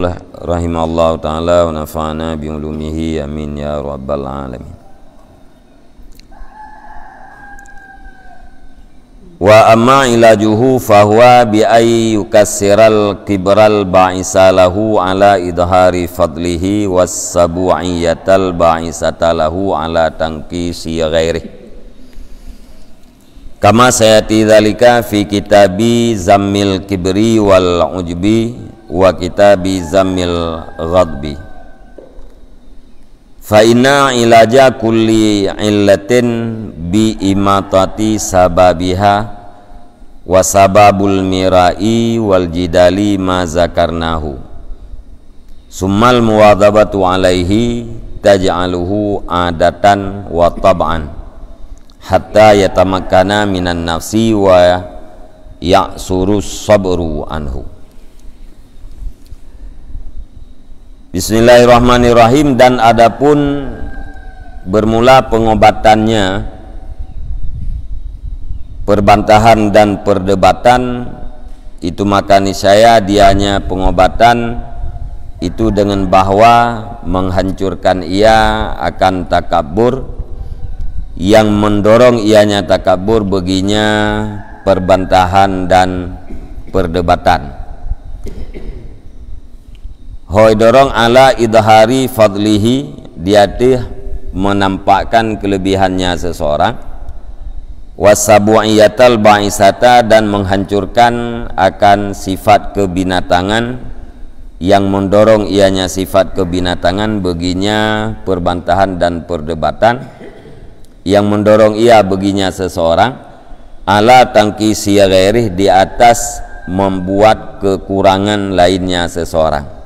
Rahimallahu ta'ala wa nafa'ana bi ulumihi amin ya rabbal alamin. Wa amma ilajuhu fahuwa bi ay yukassiral kibral ba'isa lahu ala idhari fadlihi was sabu'iyatal ba'isata lahu ala tanqisi ghairihi. Kama sayati dzalika fi kitabi Zammil Kibri wal Ujbi wa kitabi Zammil Ghadbi. Fa inna ilaja kulli illatin bi imatati sababiha wa sababul mirai wal jidali ma zakarnahu summal muwadhabatu alaihi taj'aluhu adatan wa tab'an hatta yatamakkana minan nafsi wa ya'surus sabru anhu. Bismillahirrahmanirrahim. Dan adapun bermula pengobatannya, perbantahan dan perdebatan itu, maka niscaya dianya pengobatan itu dengan bahwa menghancurkan ia akan takabur, yang mendorong ianya takabur baginya perbantahan dan perdebatan. Hoi dorong ala idhari fadlihi, dia menampakkan kelebihannya seseorang, wasabu'iyatal ba'isata, dan menghancurkan akan sifat kebinatangan yang mendorong ianya sifat kebinatangan baginya perbantahan dan perdebatan, yang mendorong ia baginya seseorang ala tangkisi ghairih, di atas membuat kekurangan lainnya seseorang.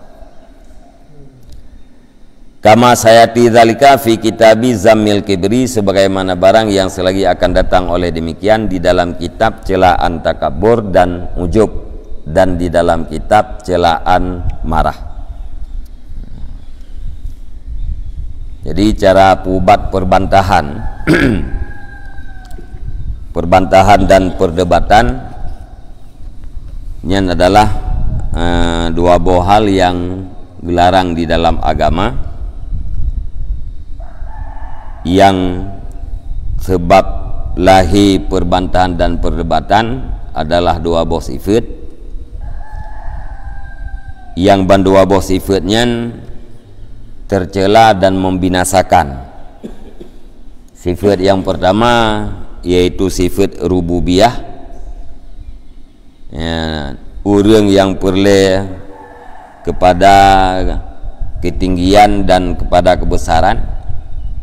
Kama sayati dzalika fi kitabi Zammil Kibri, sebagaimana barang yang selagi akan datang oleh demikian di dalam kitab celaan takabur dan ujub, dan di dalam kitab celaan marah. Jadi cara pubat perbantahan perbantahan dan perdebatan ini adalah dua buah hal yang dilarang di dalam agama, yang sebab lahir perbantahan dan perdebatan adalah dua buah sifat, yang dua buah sifatnya tercela dan membinasakan. Sifat yang pertama yaitu sifat rububiyah, ya, orang yang perle kepada ketinggian dan kepada kebesaran,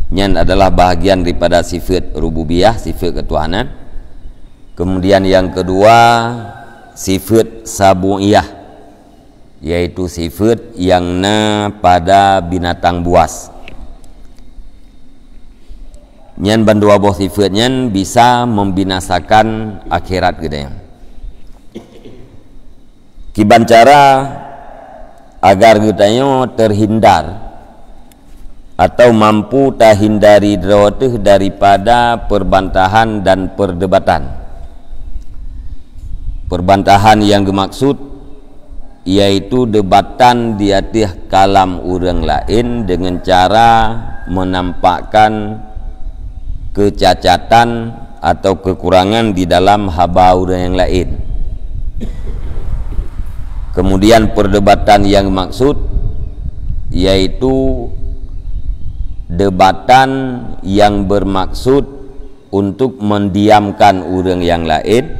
yang adalah bahagian daripada sifat rububiyah, sifat ketuhanan. Kemudian yang kedua sifat sabu'iyah, yaitu sifat yang pada binatang buas. Nyan bandua buah sifatnya bisa membinasakan akhirat gitu. Kiban cara agar kita terhindar atau mampu tahindari daripada perbantahan dan perdebatan. Perbantahan yang dimaksud yaitu debatan di atas kalam orang lain dengan cara menampakkan kecacatan atau kekurangan di dalam haba orang yang lain. Kemudian perdebatan yang dimaksud yaitu debatan yang bermaksud untuk mendiamkan orang yang lain,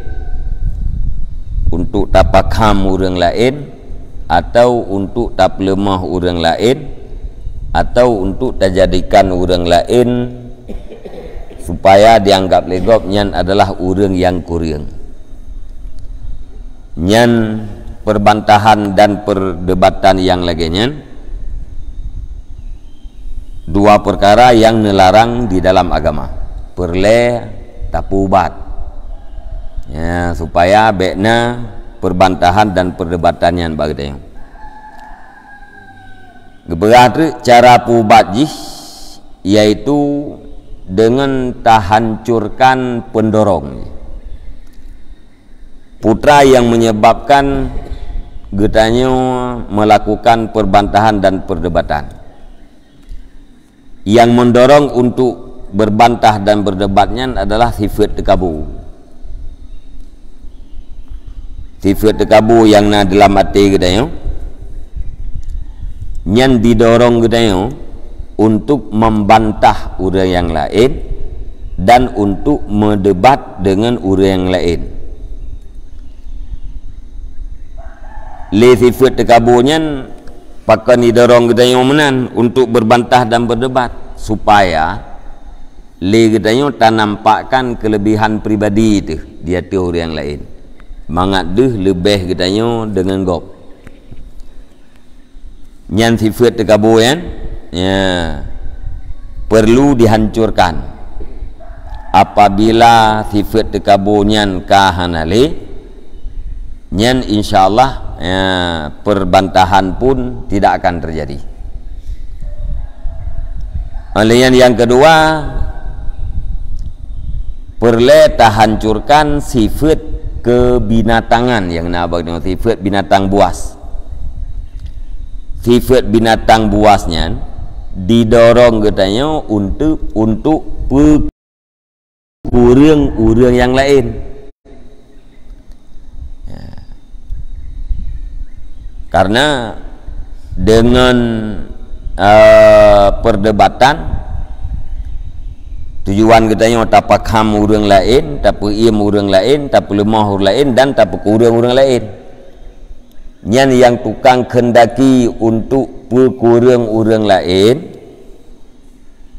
untuk tak paham orang lain, atau untuk tak lemah orang lain, atau untuk tak jadikan orang lain supaya dianggap legok nyan adalah orang yang kurang. Nyan perbantahan dan perdebatan yang lainnya dua perkara yang dilarang di dalam agama, perle tapubat, ya, supaya bekna perbantahan dan perdebatan yang bagainya. Berarti cara pubat jih yaitu dengan tahancurkan pendorong, putra yang menyebabkan getanyo melakukan perbantahan dan perdebatan. Yang mendorong untuk berbantah dan berdebatnya adalah sifat tekabu. Sifat tekabu yang na dalam hati getanyo nyan didorong getanyo untuk membantah orang yang lain dan untuk mendebat dengan orang yang lain. Le sifat tekabunya pakai didorong getanyo menan untuk berbantah dan berdebat supaya le getanyo tak nampakkan kelebihan pribadi itu di hati orang yang lain. Mangat deh lebih getanyo dengan gop. Nyan sifat tekabuyan perlu dihancurkan apabila sifat tekabuyan kahanale nyan insyaallah perbantahan pun tidak akan terjadi. Kemudian yang kedua, perlu hancurkan sifat kebinatangan yang nabak dengan sifat binatang buas. Sifat binatang buasnya didorong katanya untuk urang yang lain. Karena dengan perdebatan tujuan katanya tak paham orang lain, tak paham orang lain, tak lemah orang lain dan tak kurang orang lain. Nyan yang tukang kendaki untuk kurang orang lain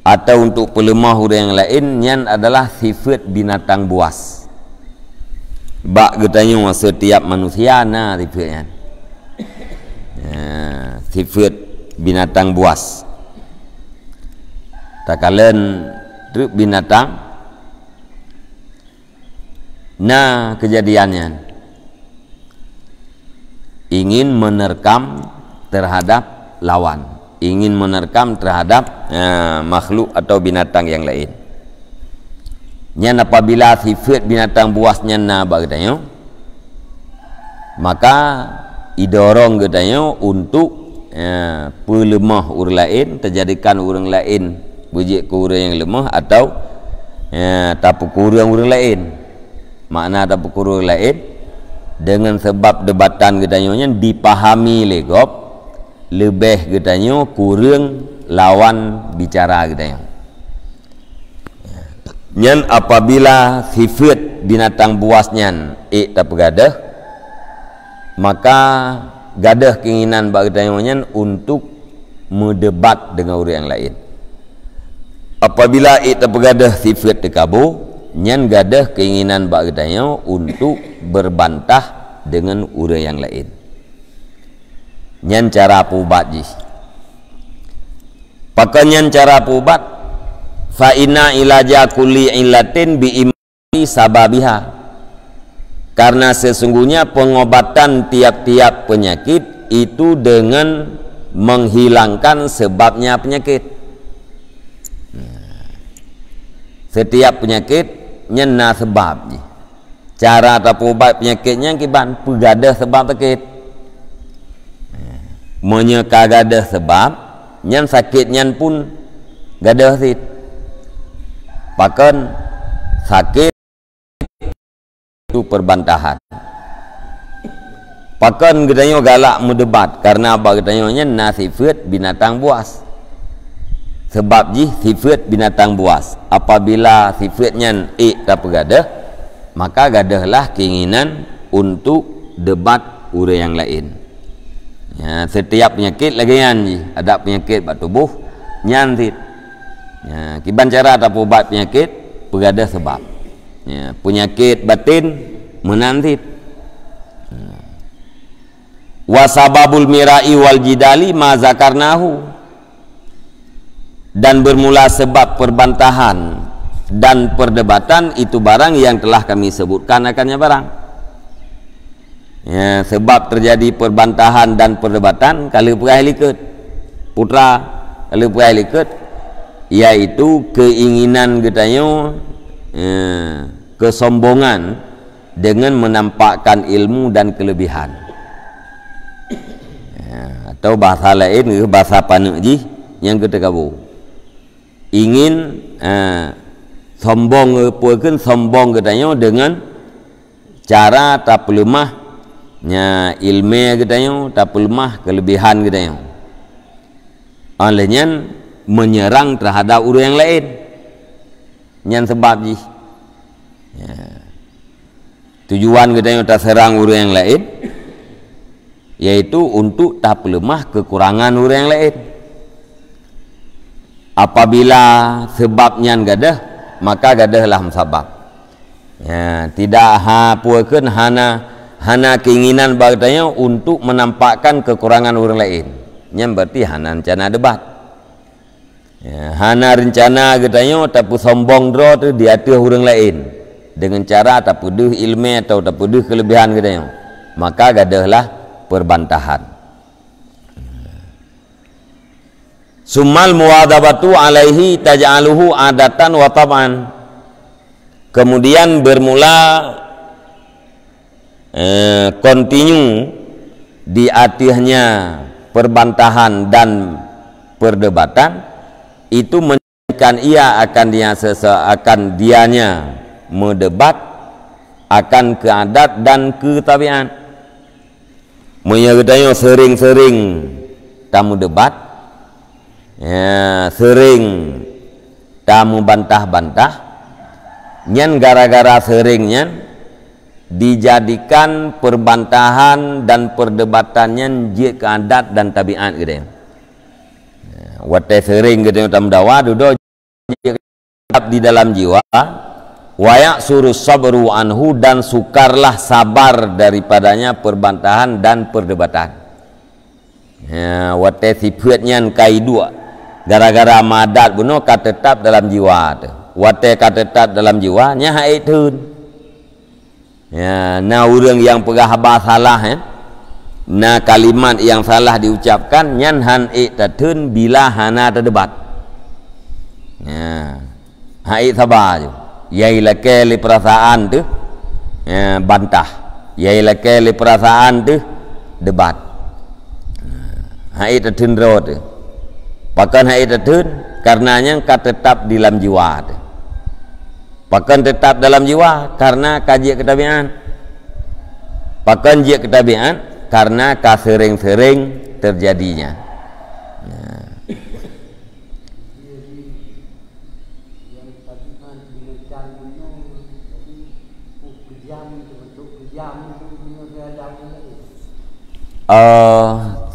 atau untuk pelemah orang yang lain, nyan adalah sifat binatang buas. Bak katanya setiap manusia nah sifatnya. Sifat binatang buas. Tak kalian truk binatang. Nah kejadiannya ingin menerkam terhadap lawan, ingin menerkam terhadap makhluk atau binatang yang lain. Nyan apabila sifat binatang buasnya na bagdanya, maka idorong katanya untuk pelemah orang lain, terjadikan orang lain bujik ke orang yang lemah atau tak kurang orang lain. Makna tak kurang orang lain dengan sebab debatan katanya dipahami legop lebih katanya kurang lawan bicara katanya. Nyan apabila sifat binatang buasnya tak bergadah, maka gadah keinginan bagdanya untuk mendebat dengan orang yang lain. Apabila tak bergadah sifat tekabu, nyan gadah keinginan bagdanya untuk berbantah dengan orang yang lain. Nyan cara pubat ji. Pakai nyan cara pubat fa inna ilaja kulli illatin bi imani sababiha. Karena sesungguhnya pengobatan tiap-tiap penyakit itu dengan menghilangkan sebabnya penyakit. Setiap penyakit nyena sebab. Cara atau ubat penyakitnya kiban pegadah sebab sakit. Menyeka gadah sebab nyan sakit nyan pun gadah sit. Pakan sakit itu perbantahan. Pakan katanya galak mendebat karena apa katanya na sifat binatang buas. Sebab ji sifat binatang buas. Apabila sifatnya tak bergadah, maka gadahlah keinginan untuk debat orang yang lain. Ya, setiap penyakit lagi nyan ji, ada penyakit bak tubuh nyan sit. Ya, kiban cara tak ubat penyakit bergadah sebab. Ya, penyakit batin menantit. Wasababul mirai wal jidali ma zakarnahu, dan bermula sebab perbantahan dan perdebatan itu barang yang telah kami sebutkan akannya barang. Ya, sebab terjadi perbantahan dan perdebatan kalau perah likut putra kalau perah likut yaitu keinginan katanya kesombongan dengan menampakkan ilmu dan kelebihan. atau bahasa lain ke bahasa panak ji yang kita kabur ingin sombong puakeun sombong katanya dengan cara tak lemahnya ilmu katanya tak lemah kelebihan katanya olehnya menyerang terhadap orang yang lain yang sebab ji ya. Tujuan katanya tak serang orang yang lain yaitu untuk tak lemah kekurangan orang yang lain. Apabila sebabnya gadah maka gadahlah sebab ya, tidak puakeun hana keinginan baganya untuk menampakkan kekurangan orang lain yang berarti hana rencana debat ya, hana rencana katanya tapi sombong dro tu di hati orang lain dengan cara tak puduh ilmu atau tak puduh kelebihan katanya maka gadahlah perbantahan. Summal muwadabatu alaihi taj'aluhu adatan wa tab'an. Kemudian bermula continue di akhirnya perbantahan dan perdebatan itu menjadikan ia akan dianya mendebat akan keadat dan ketabian. Menyertanya sering-sering tamu debat ya, sering tamu bantah-bantah nyan gara-gara seringnya dijadikan perbantahan dan perdebatannya je keadat dan tabiat gitu ya. Wate sering gitu tamu dakwah duduk di dalam jiwa wayak suruh sabru anhu dan sukarlah sabar daripadanya perbantahan dan perdebatan ya, wate sifatnya kaidua gara-gara madat bunuh tetap dalam jiwa wate tetap dalam jiwa nya haitun ya, nah orang yang pegah salah ya, nah kalimat yang salah diucapkan nyan han tatun bila hana terdebat ya, hait sabar je ialah kali perasaan tu bantah ialah kali perasaan tu debat hai tertun tu pakan hai tertun karenanya tetap di dalam jiwa tu pakan tetap dalam jiwa karena kaji ketabian pakan ji ketabian karena kasering-sering terjadinya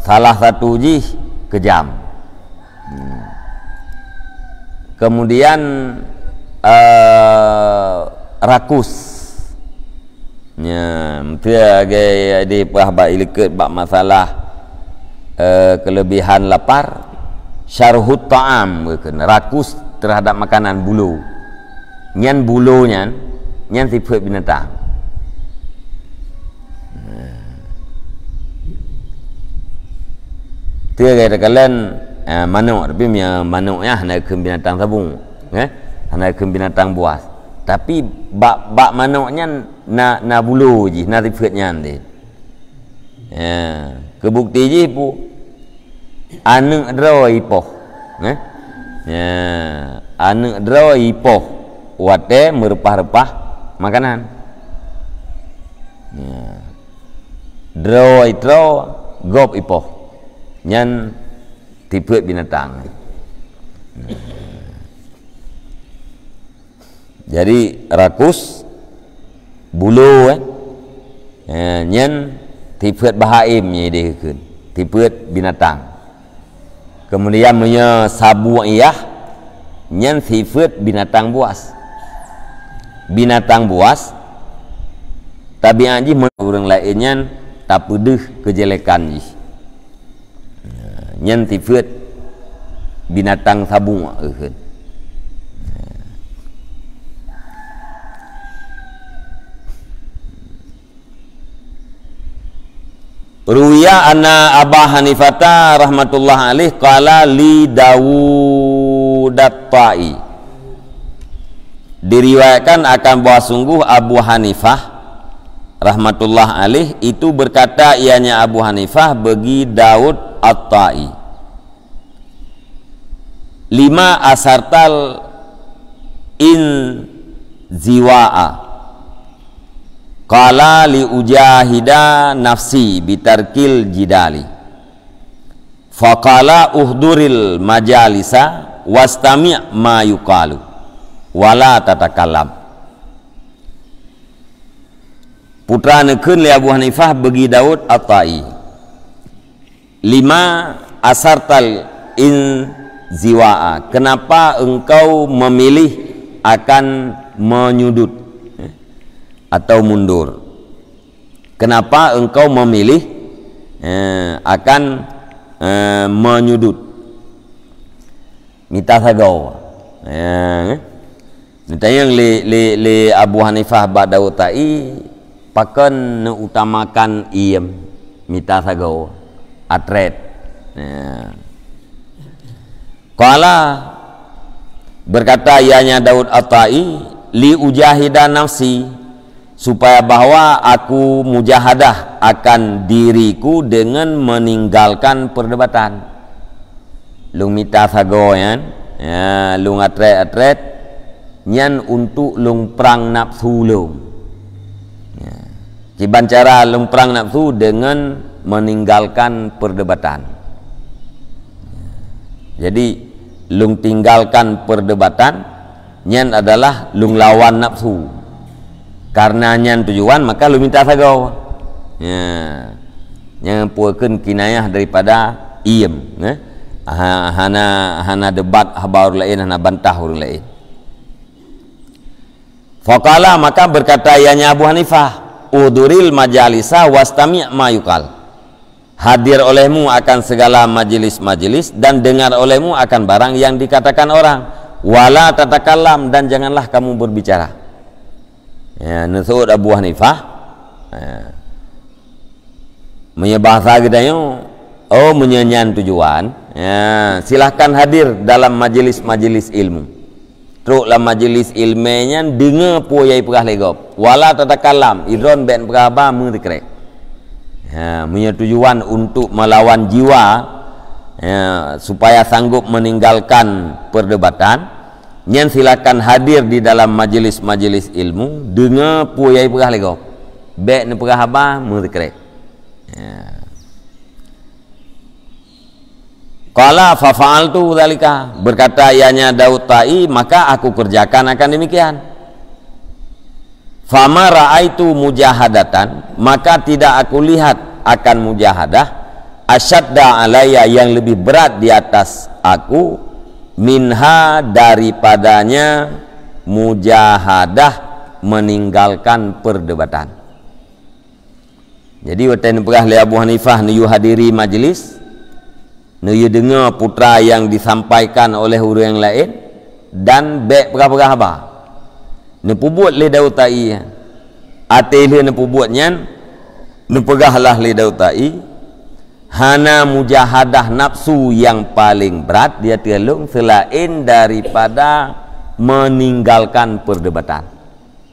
salah satu ji kejam kemudian rakus nya dia di bahaba ileket bab masalah kelebihan lapar syarhut ta'am rakus terhadap makanan bulu nyan bulunya nyan sifat binatang dia kata kalian manuk tapi manuknya hanya ke binatang sabung hanya ke binatang buas tapi bak manuknya na bulu je na sifatnya nanti kebukti je pu anu dro ipoh anu dro ipoh wate merepah-repah makanan dro itro gop ipoh nyan tipe binatang jadi rakus bulu nyan tipe bahaim nyedehkeun tipe binatang kemudian punya sabu iyah nyan sifat binatang buas tabiat ji orang lainnya tak pedih kejelekan ji nyan sifat binatang sabung Ruya anna Aba Hanifata rahmatullah alaih qala li Dawud at-Tai diriwayatkan akan bahwa sungguh Abu Hanifah rahmatullah alaih itu berkata ianya Abu Hanifah bagi Daud At-Tai. 5 asartal in ziwa'a qala li ujahida nafsi bitarkil jidali faqala uhduril majalisa wastami' ma yuqalu wala tatakallam. Putra nekeun li Abu Hanifah bagi Daud At-Tai. 5 asartal in ziwa'a, kenapa engkau memilih akan menyudut atau mundur? Kenapa engkau memilih akan menyudut? Mita sagau. Yang li Abu Hanifah ba Daud Tai paken utamakan iem mita sagau atret. Qala berkata ianya Daud At-Tai, li ujahida nafsi, supaya bahwa aku mujahadah akan diriku dengan meninggalkan perdebatan. Lung mita sago yan, ya, lung atret nyan untuk lung perang nafsu lung. Ya. Kiban cara lung perang nafsu dengan meninggalkan perdebatan. Ya. Jadi lung tinggalkan perdebatan nyan adalah lung lawan nafsu. Karena nyan tujuan maka lu minta sagau. Ya. Yang puakeun kinayah daripada iem, hana debat habar lain, hana bantah urang lain. Faqala, maka berkata ianya Abu Hanifah, uduril majalisa wastami' ma yuqal. Hadir olehmu akan segala majelis-majelis dan dengar olehmu akan barang yang dikatakan orang. Wala tatakallam, dan janganlah kamu berbicara. Ya, nusud Abu Hanifah. Ya. Menyebahasa gedayo, oh menyanyian tujuan. Ya, silahkan hadir dalam majelis-majelis ilmu. Teruklah majelis ilminya dengar poyai perah legop. Wala tatakallam, idron ben peraba mengekrek. Ya, punya tujuan untuk melawan jiwa, ya, supaya sanggup meninggalkan perdebatan. Nyan silakan hadir di dalam majelis-majelis ilmu dengar poyai perah legop. Bek ne perah haba mengekrek. Ya. Qala fa fa'altu dzalika, berkata ianya Daud Tai, maka aku kerjakan akan demikian. Fama ra'aitu mujahadatan, maka tidak aku lihat akan mujahadah asyadda alayya, yang lebih berat di atas aku, minha daripadanya mujahadah meninggalkan perdebatan. Jadi waktu perah li Abu Hanifah ni hadiri majlis, ni dengar putra yang disampaikan oleh orang yang lain dan bek perah-perah apa. Ni pubut li Daud Tai. Ate li ni pubutnya ni perahlah li Daud Tai. Hana mujahadah nafsu yang paling berat dia telung selain daripada meninggalkan perdebatan.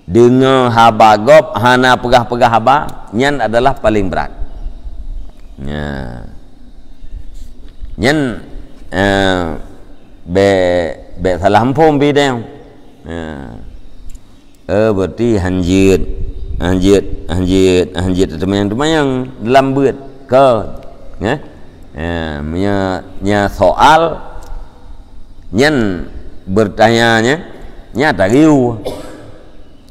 Dengar haba gop, hana perah-perah haba nyan adalah paling berat. Ya. Nyan be salah hampum bidang. Berarti hanjit temayang dalam beut ke ya. Nya soal nyan bertanyanya nya tariu.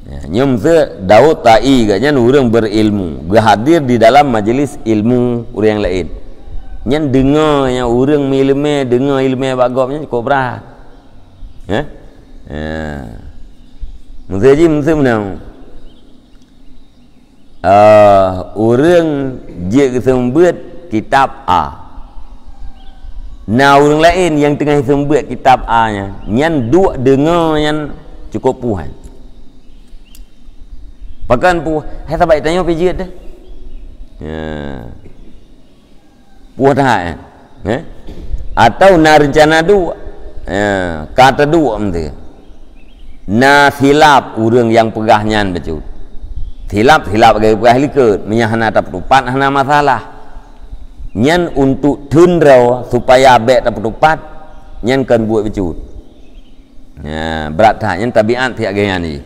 Nyom se Daud Tai gaknya urang berilmu, hadir di dalam majelis ilmu urang lain. Nyan dengar yang urang ilmu, dengar ilmu bagopnya cukup berat. Ya. Mesti menang. Urang je sembut kitab A. Nah urang lain yang tengah sembut kitab A nya, nyan duk dengar yang cukup puan. Pakan pu, hai sabai tanya pijit dah. Ya. Puas dah. Atau na rencana dua. Ya, kata dua mesti. Na silap urang yang pegahnya becut. Silap bagi pegah likut, menyahana tak perupat hana masalah. nyen untuk tundra supaya bek tak petupat nyen kan buat becut. Ya, berat tak nyen tabiat tiap gaya ni.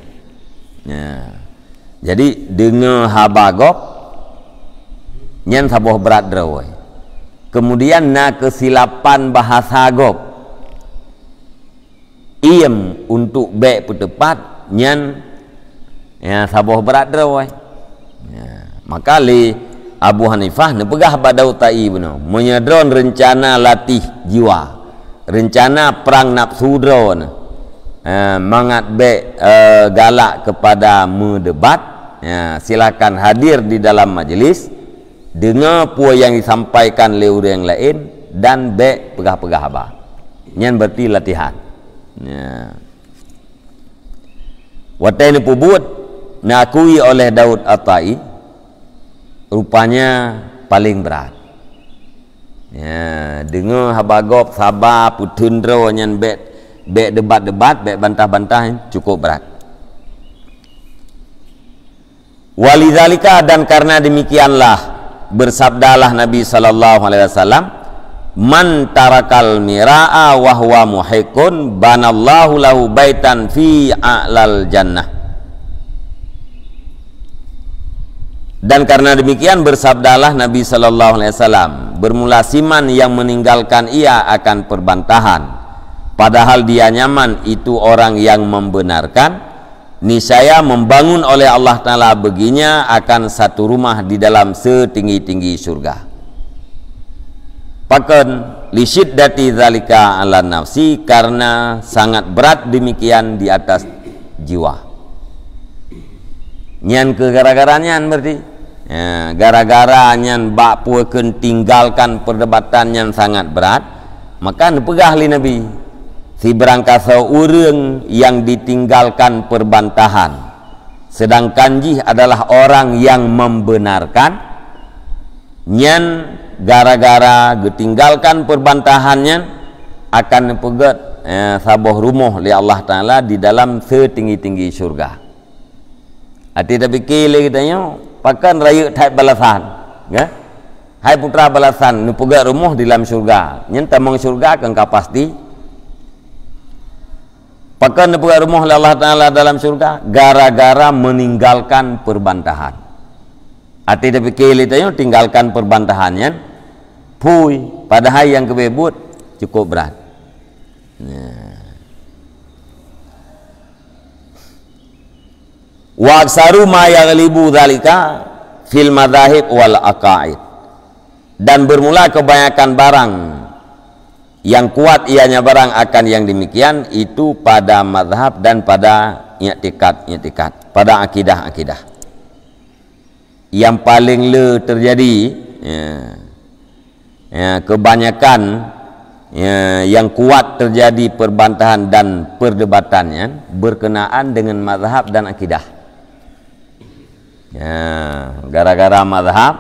Ya. Jadi dengan habagop nyen saboh berat drawai. Kemudian na kesilapan bahasa gop iem untuk bek petepat nyen ya saboh berat drawai. Ya. Maka li Abu Hanifah ne pegah badau ta'i benar menyedron rencana latih jiwa, rencana perang nafsu drone, mangat be galak kepada mendebat. Ya, silakan hadir di dalam majlis dengar puan yang disampaikan oleh orang lain dan be pegah-pegah abah. Nyan berarti latihan. Ya. Watai ni pubut nakui oleh Daud At-Tai rupanya paling berat. Ya, dengar habagop sabar putundro nyan be debat-debat, be bantah-bantah cukup berat. Walidzalika, dan karena demikianlah bersabdalah Nabi sallallahu alaihi wasallam, man tarakal mira'a wa huwa muhiqqun banallahu lahu baitan fi a'lal jannah. Dan karena demikian bersabdalah Nabi sallallahu alaihi wasallam, bermula siman yang meninggalkan ia akan perbantahan padahal dia nyaman, itu orang yang membenarkan, niscaya membangun oleh Allah Ta'ala baginya akan satu rumah di dalam setinggi-tinggi surga. Pakan lisyiddati dzalika ala nafsi, karena sangat berat demikian di atas jiwa. Nyan ke gara-gara nyan berarti ya, gara-gara nyan bak puakeun tinggalkan perdebatan yang sangat berat, maka nepegah li Nabi si berangkasa urang yang ditinggalkan perbantahan, sedangkan jih adalah orang yang membenarkan, nyan gara-gara ditinggalkan perbantahannya akan pegat sabuh rumah li Allah Ta'ala di dalam setinggi-tinggi surga. Hati tapi kile kitanya pakan raya thai balasan ya, hai putra balasan nu pegat rumah di dalam surga, nyen tamang surga kan pasti pakan nu pegat rumah li Allah Ta'ala dalam surga gara-gara meninggalkan perbantahan. Hati tapi kile kitanya tinggalkan perbantahannya pui padahal yang kebebut cukup berat. Wa aksaru ma yaghlibu dzalika fil madzahib wal aqaid, dan bermula kebanyakan barang yang kuat ianya barang akan yang demikian itu pada mazhab dan pada i'tikad, pada akidah. Yang paling terjadi kebanyakan yang kuat terjadi perbantahan dan perdebatannya berkenaan dengan mazhab dan akidah. Gara-gara mazhab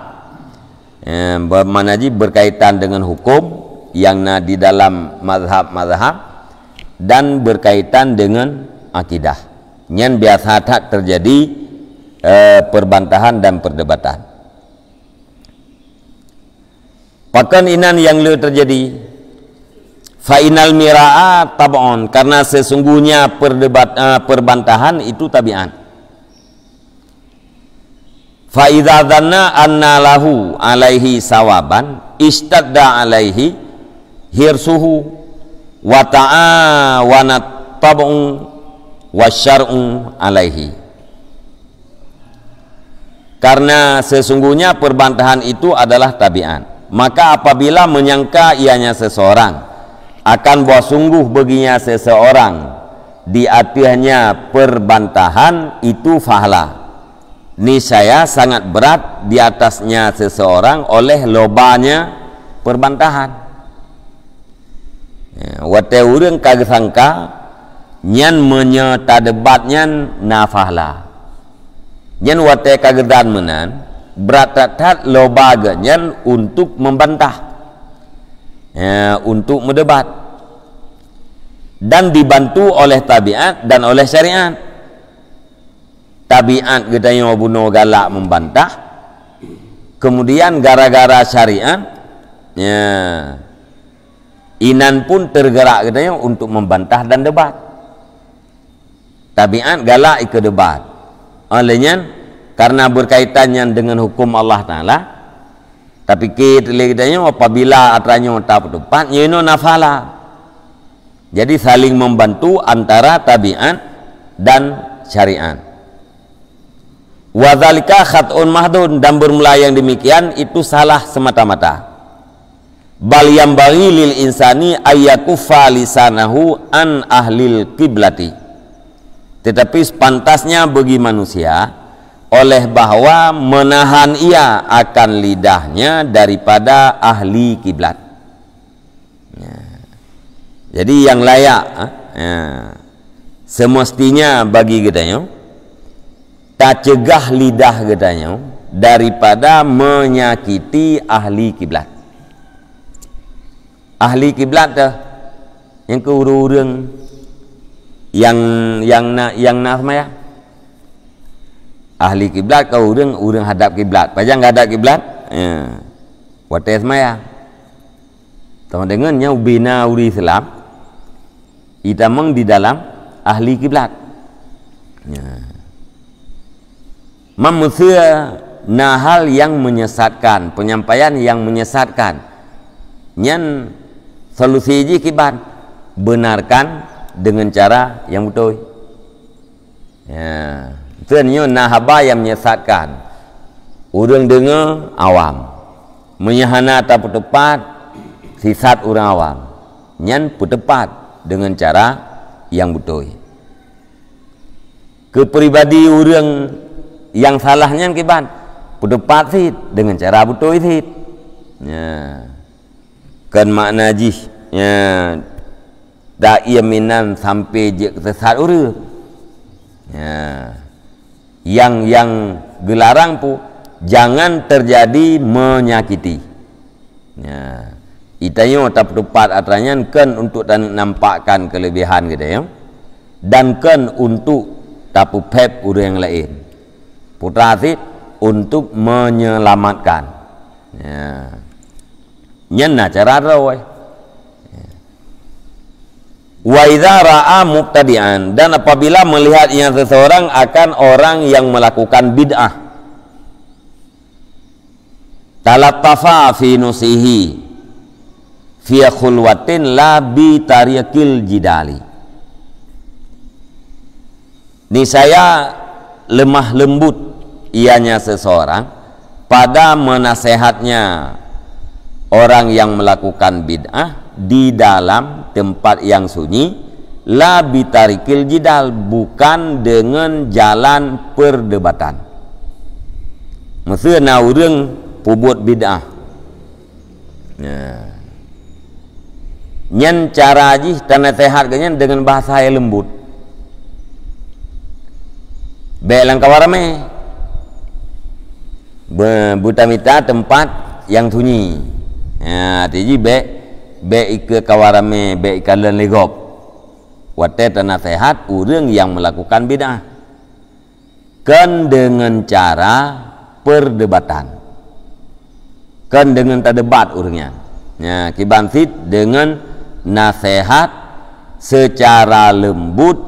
manaji berkaitan dengan hukum yang di dalam mazhab dan berkaitan dengan akidah. Yang biasa tak terjadi perbantahan dan perdebatan. Pakan inan yang terjadi fa'inal mira'a tab'on, karena sesungguhnya perbantahan itu tabiat. Fa'idha dhanna anna lahu alaihi sawaban istadda alaihi hirsuhu wa ta'awanat tab'un wa syar'un alaihi. Karena sesungguhnya perbantahan itu adalah tabiat, maka apabila menyangka ianya seseorang akan bahwa sungguh baginya seseorang di atasnya perbantahan itu fahala, niscaya sangat berat di atasnya seseorang oleh lobanya perbantahan. Wate urang kagak sangka nyan menyata debatnya nafahla, nyan wate kagedan menan berat tat loba nyan untuk membantah, untuk mendebat, dan dibantu oleh tabiat dan oleh syariat. Tabiat katanya bunuh galak membantah, kemudian gara-gara syariat Ya. Inan pun tergerak katanya untuk membantah dan debat. Tabiat galak ikut debat. Olehnya karena berkaitannya dengan hukum Allah Ta'ala, tapi kita katanya apabila atranya tak debat, nyeno nafala. Jadi saling membantu antara tabiat dan syariat. Wadzalika khat'un mahdun, dan bermula yang demikian itu salah semata-mata. Bal yambaghi lil insani ayyakuffa lisanahu an ahlil kiblati. Tetapi sepantasnya bagi manusia oleh bahwa menahan ia akan lidahnya daripada ahli kiblat. Ya. Jadi yang layak semestinya bagi katanya tak cegah lidah katanya daripada menyakiti ahli kiblat. Ahli kiblat dah yang ke urang yang nafmaya. Ahli kiblat kau urang hadap kiblat. Pajang hadap kiblat, ya. Wates maya. Tahu dengannya ubina uri Islam. Itamang di dalam ahli kiblat. Ya. Manusia hal yang menyesatkan, penyampaian yang menyesatkan. Nyan solusi ji kiban benarkan dengan cara yang betul. Ya, tenyo nahaba yang menyesatkan. Orang dengar awam, menyahana tak tepat sisat orang awam. Nyan tepat dengan cara yang betul. Kepribadi orang yang salahnya kiban tepat sih dengan cara betul sih. Ya. Kan makna jih ya daiminan sampai je sesat urang. Ya. Yang gelarang pu jangan terjadi menyakiti. Ya. Itayo tak tepat atranya kan untuk nampakkan kelebihan gitu ya. Dan kan untuk tapu pep urang yang lain. Putra sit untuk menyelamatkan. Ya. Nyana cara rawai. Wa idza ra'a mubtadi'an, dan apabila melihat yang seseorang akan orang yang melakukan bid'ah, talattafa fi nusihi fi khulwatin la bi tariqil jidali. Niscaya lemah lembut ianya seseorang pada menasehatnya orang yang melakukan bid'ah di dalam tempat yang sunyi, la bitarikil jidal, bukan dengan jalan perdebatan. Maksudnya urang pubut bid'ah. Ya. Nyen cara ji tanah sehat ganyan dengan bahasa yang lembut. Belang kawarame. Butamita tempat yang sunyi. Ya, tiji be ke kawarame be ikalan legop. Wate tanah sehat urang yang melakukan bid'ah. Kan dengan cara perdebatan. Kan dengan terdebat urangnya. Ya, kibansit dengan nasihat secara lembut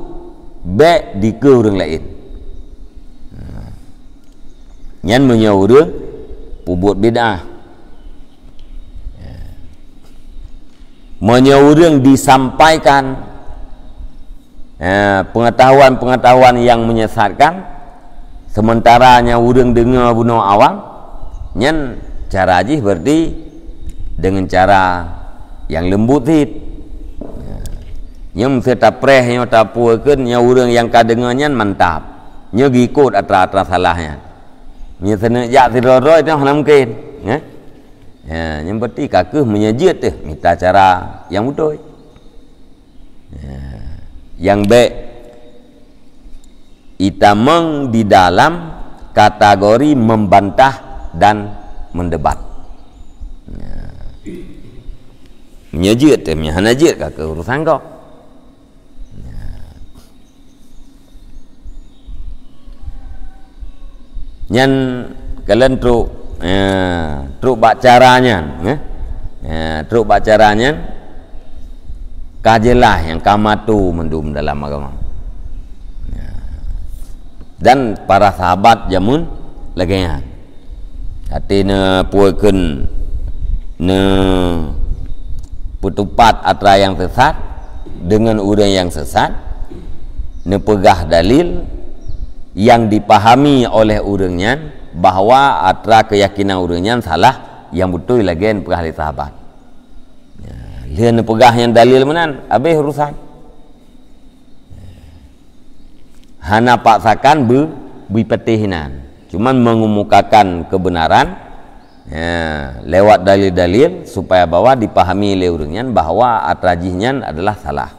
be di ke urang lain. Nyan menyuruh pubut bid'ah. Menyuruh disampaikan pengetahuan-pengetahuan yang menyesatkan, sementara urang dengar bunuh awam. Nyan cara aja berarti dengan cara yang lembut hit. Nyam setapreh nyo tapukeun nya urang yang kadengannya mantap. Nyo gikut atra-atra salahnya. Nya senejak sidoro itu mungkin, ya. Ya, yang berarti kakek menyejit tu minta cara yang betul. Ya, yang baik itameng di dalam kategori membantah dan mendebat. Ya. Menyejit tu menyanajit kakek urusan kau. Ya. Nyan kalian truk bacaranya, Terus caranya kajelah yang kamatu mendum dalam agama. Dan para sahabat jamun laganya artinya puakeun ne putupat atra yang sesat dengan urang yang sesat, ne pegah dalil yang dipahami oleh urangnya bahwa atra keyakinan urangnya salah, yang betul lagi pegah oleh sahabat. Lian ne pegah yang dalil menan habis urusan. Hana paksakan bipetihinan, cuman mengemukakan kebenaran lewat dalil-dalil supaya bahwa dipahami oleh urangnya bahwa atrajihnya adalah salah.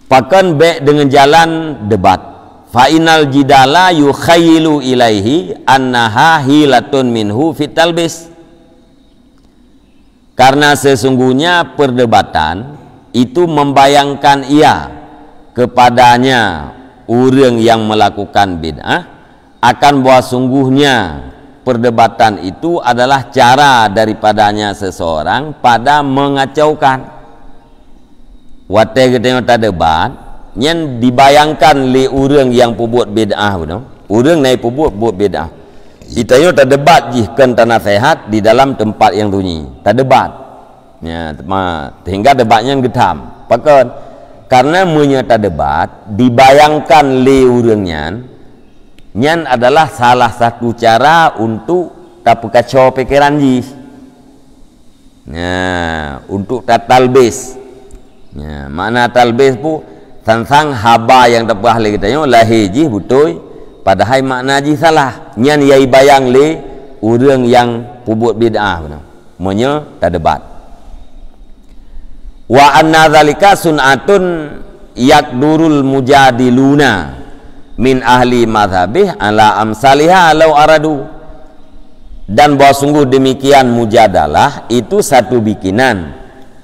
Pakan be dengan jalan debat. Fa'inal jidala yukhayyilu ilaihi annaha hilatun minhu fit talbis. Karena sesungguhnya perdebatan itu membayangkan ia kepadanya orang yang melakukan bid'ah akan bahwa sungguhnya perdebatan itu adalah cara daripadanya seseorang pada mengacaukan. Wate kita tak debat yang dibayangkan li orang yang buat bid'ah betul. Orang naik buat bid'ah. Kita tak debat jihkan tanah sehat di dalam tempat yang sunyi. Tak debat. Ya, sehingga debatnya getam. Pakan karena menyata debat dibayangkan li urangnya nyan adalah salah satu cara untuk tak kacau pikiran ji. Untuk tak talbis. Mana talbis pu tentang haba yang tak boleh kita yo lahir ji betul padahal makna ji salah. Nyan yai bayang li urang yang buat bid'ah benar. Menye tak debat. Wa anna dzalika sun'atun yakdurul mujadiluna min ahli madhabih ala amsalihha law aradu. Dan bahwa sungguh demikian mujadalah itu satu bikinan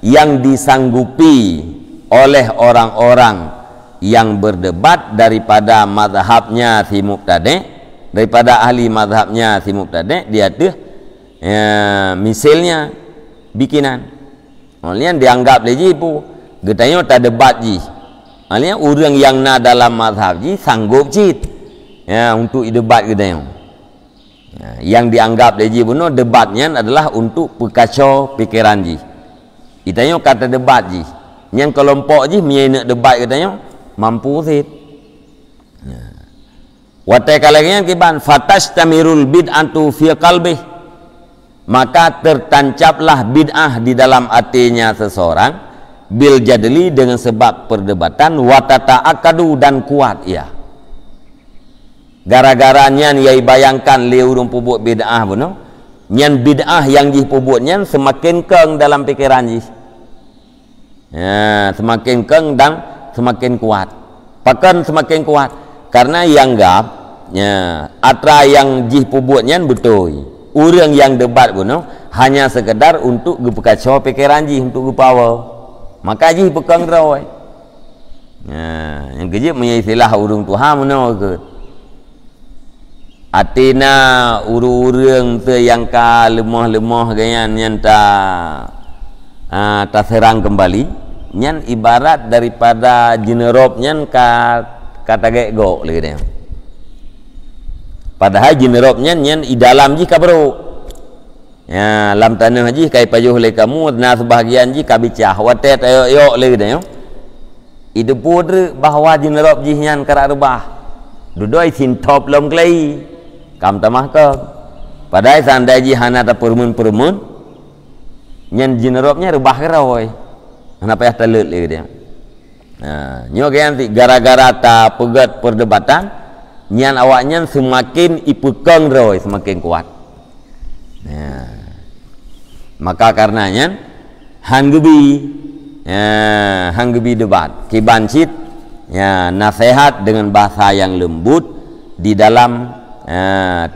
yang disanggupi oleh orang-orang yang berdebat daripada mazhabnya si Muqtadi, daripada ahli mazhabnya si Muqtadi. Dia tuh misalnya bikinan Alian dianggap leji pu getanya tak debat ji. Alian orang yang na dalam mazhab ji sanggup cit untuk debat getanya. Yang dianggap leji benar debatnya adalah untuk pekacau pikiran ji. Kitanya kata debat ji. Yang kelompok ji nak debat getanya mampu cit. Watai kalanya kiban fatastamirul bid'atu fi qalbih. Maka tertancaplah bid'ah di dalam hatinya seseorang bil jadli dengan sebab perdebatan watata akadu dan kuat ia. Gara-garanya yai bayangkan li urang pubuk bid'ah beno, nyan bid'ah yang ji pubuknya semakin keng dalam pikiran ji. Semakin keng dan semakin kuat. Pakan semakin kuat karena yang gap atra yang ji pubuknya betul. Orang yang debat pun hanya sekedar untuk gepekacau pikiran ji, untuk gepawa. Maka ji pekang rawai. Yang kejip punya istilah urung Tuhan mana ke? Atina urang tu yang ka lemah-lemah ganyan yang tak serang kembali. Nyan ibarat daripada jenerop nyan kata gego lagi dia. Padahal jeneropnya nyan i dalam ji kabro. Lam tanah ji kai pajuh le kamu na sebahagian ji kabicah watet ayo le dah yo. Ide pudre bahwa jenerop ji nyan karak rebah. Dudoi sin top lom klei. Kam tamah ke. Padahal sandai ji hana ta permun nyan jeneropnya rebah kerawoi. Kenapa ya telut le dia. Nyo ganti gara-gara ta pegat perdebatan nyan awaknya semakin ipekang roy, semakin kuat. Maka karenanya hanggebi debat kibancit nasihat dengan bahasa yang lembut di dalam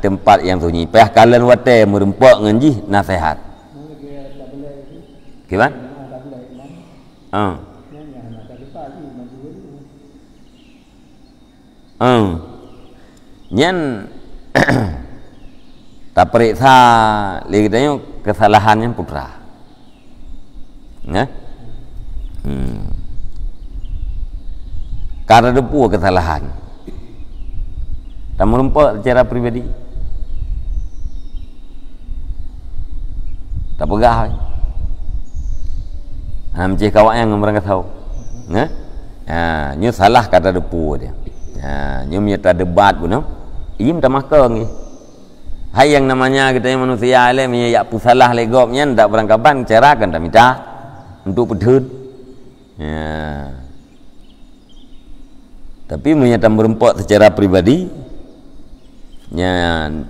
tempat yang sunyi. Peh kalian wate merempok ngenji nasihat. Kiban? Nyan tak periksa liganya kesalahannya putra ya karena depu kesalahan tak merempak secara pribadi tak pegah macam kawan yang mereka tahu ya nyu salah kata depu dia nyu minta debat pun ia minta makang hai yang namanya kita yang manusia le minyak pusalah legopnya ndak berangkapan cerakan tak minta untuk pedut tapi menyata merempok secara pribadi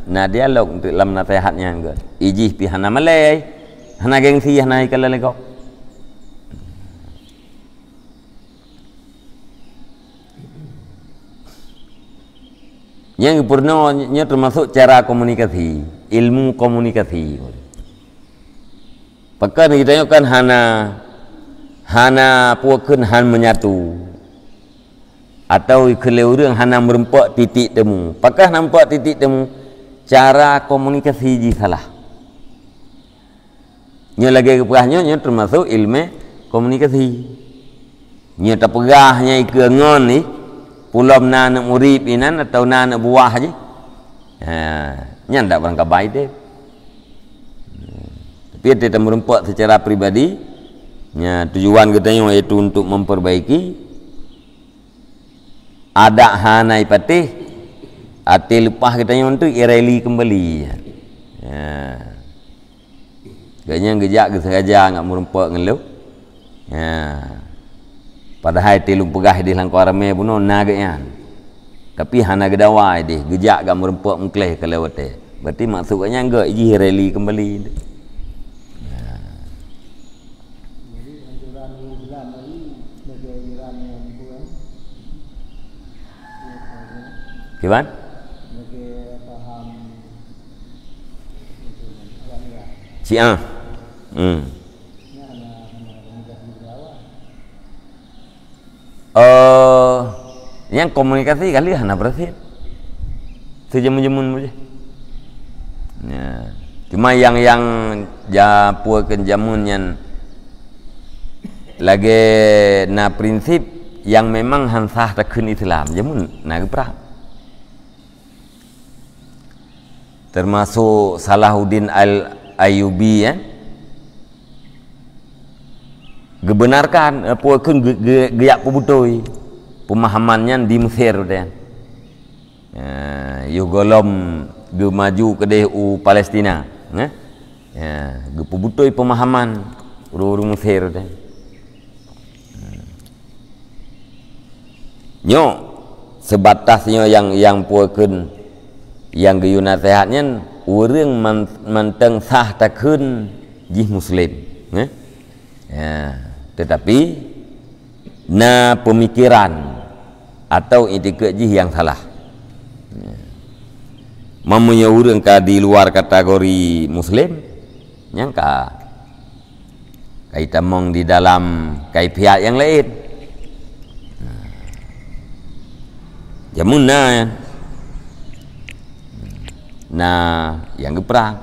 na dialog untuk dalam nasihatnya ke ijih pihana malay hana gengsi hana ikala legop yang purnonya termasuk cara komunikasi, ilmu komunikasi. Pakai kita kan hana puakeun han menyatu atau keleureung hana merempak titik temu. Pakai nampak titik temu cara komunikasi ji salah. Nya lagi kepahnya termasuk ilmu komunikasi. Nya tak pegahnya ikengon ni pulau nak murid inan atau nak buah je nya ndak berangkat baik deh tapi kita merempak secara pribadi nya tujuan kita itu untuk memperbaiki ada hanai patih ati lepas kita untuk ireli kembali kayaknya gejak sengaja ngak merempak ngeluh padahal telung pegah di langkau ramai pun nagaknya tapi hana gedawai deh gejak gak merempak mengkleh ke lewat deh berarti maksudnya enggak iji reli kembali jadi anjuran Islam ini sebagai iran yang bukan gimana? sebagai paham Syiah yang komunikasi kali hana berhasil sejamun-jamun boleh cuma yang japuakan jamun yang lagi na prinsip yang memang hansah takun Islam jamun na geprah termasuk Salahuddin Al-Ayyubi gebenarkan puakeun geyak pebutoi pemahamannya di Mesir dan golom ge maju ke DU Palestina ge pebutoi pemahaman urung Mesir dan nyo sebatasnya yang puakeun yang geyu nasihatnya urang manteng sah takun jih muslim tetapi na pemikiran atau itikad jih yang salah mempunyai urang ka di luar kategori muslim nyangka kai tamong di dalam kai pihak yang lain jamun na yang geprang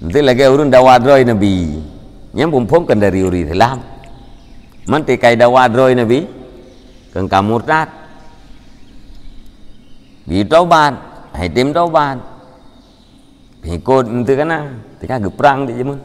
nanti lagi urun dawadroi Nabi yang pumpungkan dari uri Islam manti kai dawadroi Nabi keng kamurtad di taubat hai tim taubat ikut nanti kana tika geprang di jamun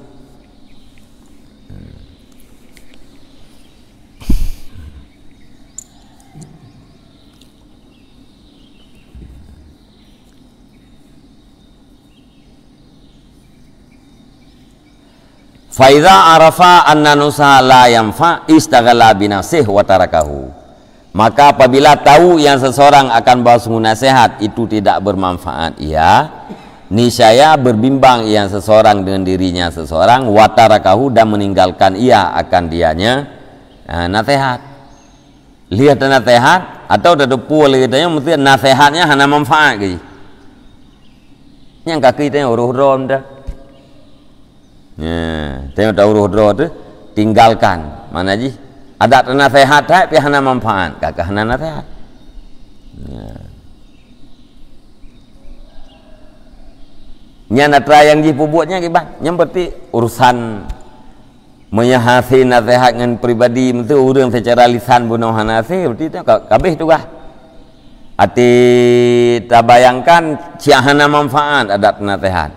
Faiza arafa anna nusa la yanfa istaghala binafsih wa tarakahu. Maka apabila tahu yang seseorang akan bawa sungguh nasihat itu tidak bermanfaat, niscaya berbimbang yang seseorang dengan dirinya seseorang wa tarakahu dan meninggalkan ia akan dianya nasihat. Lihat nasihat atau dah depu oleh katanya mesti nasihatnya hanya manfaat ke. Yang kaki tanya uruh-uruh dah. Tengok tahu roh tu tinggalkan mana ji ada nasihat tapi hana manfaat kakak hana nasihat Nya natra yang dipubuatnya gimana? Yang berarti urusan menyahasi nasihat dengan pribadi itu urang secara lisan bunuh hanasi berarti itu kabeh itu kah? Ati tabayangkan ciahana manfaat adat nasihat.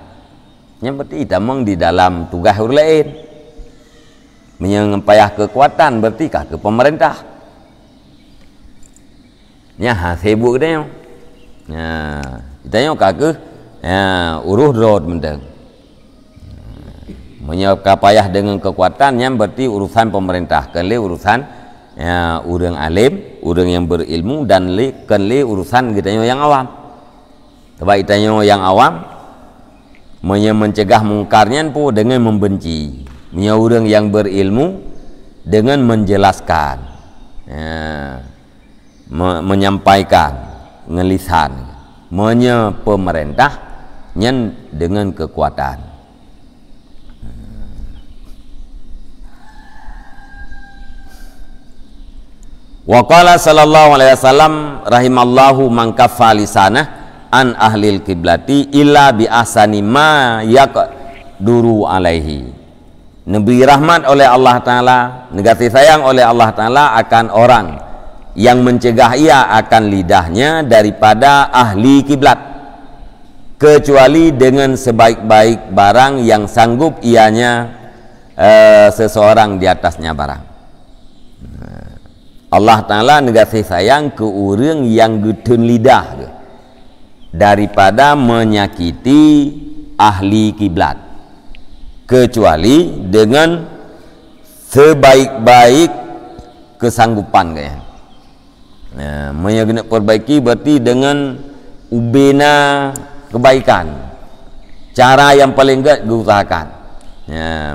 Yang berarti tamang di dalam tugas lain. Menyampaikan kekuatan berarti kah ke pemerintah. Nya hasibuk dia. Nah, kita yang kah ke uruh road mendeng. Menyebabkan payah dengan kekuatannya berarti urusan pemerintah. Kali urusan orang alim, orang yang berilmu dan kali urusan kita yang awam. Sebab kita yang awam mencegah mungkarnya pun dengan membenci. Orang yang berilmu dengan menjelaskan, menyampaikan, ngelisan. Pemerintah dengan kekuatan. Wa qala sallallahu alaihi wasallam rahimallahu man kaffa lisanah an ahlil kiblati illa bi ahsani ma yaqduru alaihi. Nabi rahmat oleh Allah Ta'ala, negasi sayang oleh Allah Ta'ala akan orang yang mencegah ia akan lidahnya daripada ahli kiblat, kecuali dengan sebaik-baik barang yang sanggup ianya seseorang di atasnya barang. Allah Ta'ala negasi sayang ke orang yang getun lidah daripada menyakiti ahli kiblat, kecuali dengan sebaik-baik kesanggupan kayaknya. Nah, kena perbaiki berarti dengan ubena kebaikan, cara yang paling gad diusahakan.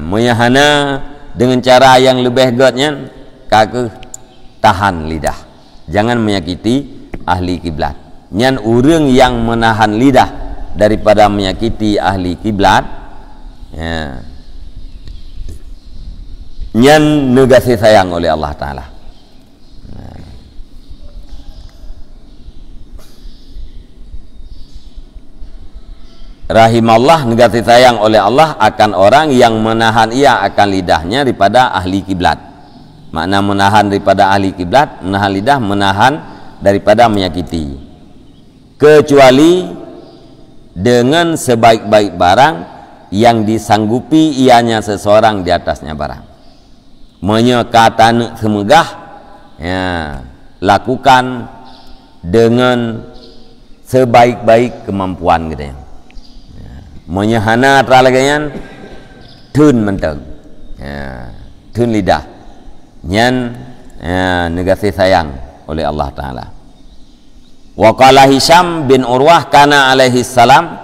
Menyahana dengan cara yang lebih gadnya kagak tahan lidah, jangan menyakiti ahli kiblat. Nyan orang yang menahan lidah daripada menyakiti ahli kiblat, nyan negasi sayang oleh Allah Ta'ala. Rahimallah negasi sayang oleh Allah akan orang yang menahan ia akan lidahnya daripada ahli kiblat. Makna menahan daripada ahli kiblat, menahan lidah, menahan daripada menyakiti, kecuali dengan sebaik-baik barang yang disanggupi ianya seseorang di atasnya barang. Menyekatan semegah, lakukan dengan sebaik-baik kemampuan gitu ya. Menyahana teralagannya tun menteng, tun lidah, nyan negasi sayang oleh Allah Ta'ala. Wa qala Hisham bin Urwah kana alaihi salam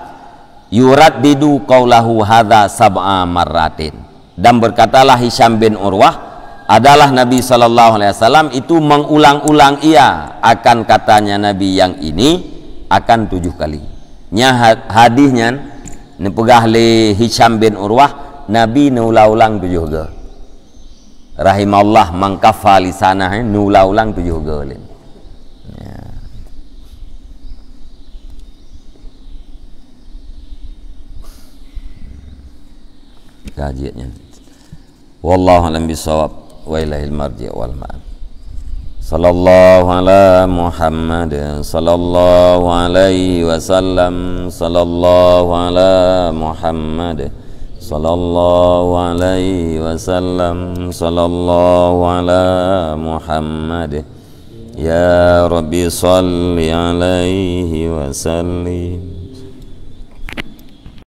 yuraddidu qaulahu hadza sab'a marratin. Dan berkatalah Hisham bin Urwah adalah Nabi sallallahu alaihi wasallam itu mengulang-ulang ia akan katanya Nabi yang ini akan 7 kali. Nya hadisnya nepegah le Hisham bin Urwah Nabi nulau-ulang 7 kali. Rahimallah man kaffa lisanah nulau-ulang 7 kali. Kajiannya. Wallahu a'lam bishawab wa ilahil marji' wal ma'ab. Sallallahu ala Muhammad sallallahu alaihi wasallam, sallallahu ala Muhammad sallallahu alaihi wasallam, sallallahu ala Muhammad. Ya Rabbi salli alaihi wasallim.